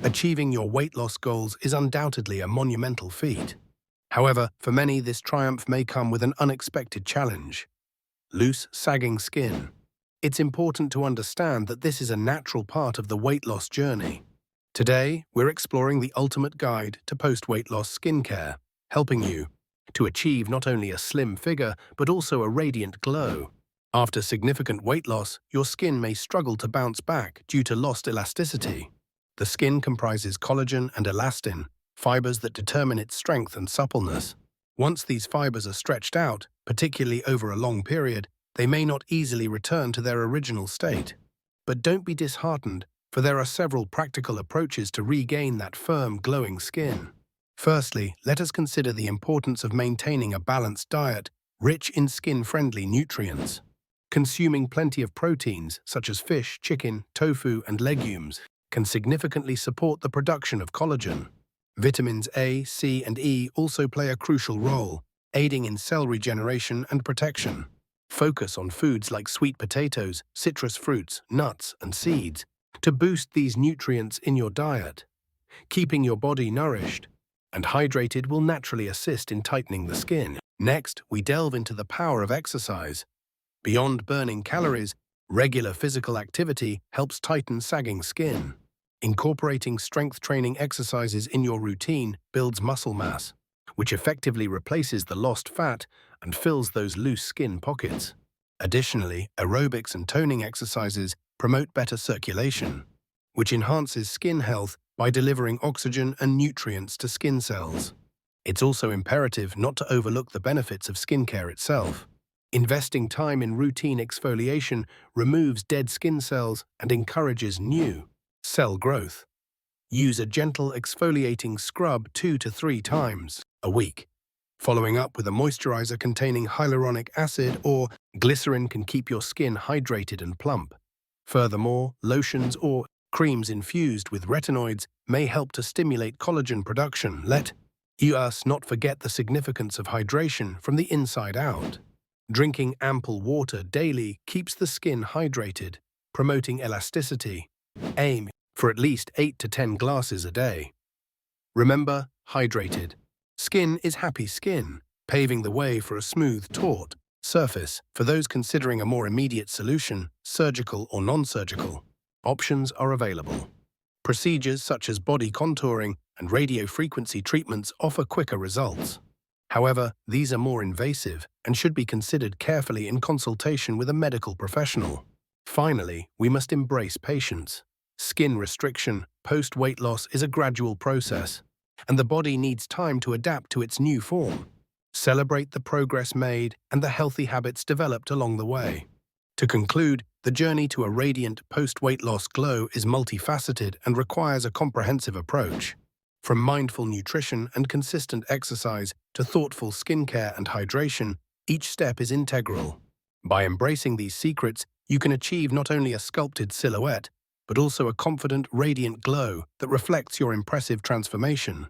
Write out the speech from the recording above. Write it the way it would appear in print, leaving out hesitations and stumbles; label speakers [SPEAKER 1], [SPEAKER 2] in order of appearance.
[SPEAKER 1] Achieving your weight loss goals is undoubtedly a monumental feat. However, for many, this triumph may come with an unexpected challenge: loose, sagging skin. It's important to understand that this is a natural part of the weight loss journey. Today, we're exploring the ultimate guide to post-weight loss skincare, helping you to achieve not only a slim figure, but also a radiant glow. After significant weight loss, your skin may struggle to bounce back due to lost elasticity. The skin comprises collagen and elastin, fibers that determine its strength and suppleness. Once these fibers are stretched out, particularly over a long period, they may not easily return to their original state. But don't be disheartened, for there are several practical approaches to regain that firm, glowing skin. Firstly, let us consider the importance of maintaining a balanced diet rich in skin-friendly nutrients. Consuming plenty of proteins, such as fish, chicken, tofu, and legumes, can significantly support the production of collagen. Vitamins A, C, and E also play a crucial role, aiding in cell regeneration and protection. Focus on foods like sweet potatoes, citrus fruits, nuts, and seeds to boost these nutrients in your diet. Keeping your body nourished and hydrated will naturally assist in tightening the skin. Next, we delve into the power of exercise. Beyond burning calories, regular physical activity helps tighten sagging skin. Incorporating strength training exercises in your routine builds muscle mass, which effectively replaces the lost fat and fills those loose skin pockets. Additionally, aerobics and toning exercises promote better circulation, which enhances skin health by delivering oxygen and nutrients to skin cells. It's also imperative not to overlook the benefits of skincare itself. Investing time in routine exfoliation removes dead skin cells and encourages new cell growth. Use a gentle exfoliating scrub 2 to 3 times a week. Following up with a moisturizer containing hyaluronic acid or glycerin can keep your skin hydrated and plump. Furthermore, lotions or creams infused with retinoids may help to stimulate collagen production. Let us not forget the significance of hydration from the inside out. Drinking ample water daily keeps the skin hydrated, promoting elasticity. Aim for at least 8 to 10 glasses a day. Remember, hydrated skin is happy skin, paving the way for a smooth, taut surface. For those considering a more immediate solution, surgical or non-surgical, options are available. Procedures such as body contouring and radiofrequency treatments offer quicker results. However, these are more invasive and should be considered carefully in consultation with a medical professional. Finally, we must embrace patience. Skin restriction post-weight loss is a gradual process, and the body needs time to adapt to its new form. Celebrate the progress made and the healthy habits developed along the way. To conclude, the journey to a radiant post-weight loss glow is multifaceted and requires a comprehensive approach. From mindful nutrition and consistent exercise to thoughtful skincare and hydration, each step is integral. By embracing these secrets, you can achieve not only a sculpted silhouette, but also a confident, radiant glow that reflects your impressive transformation.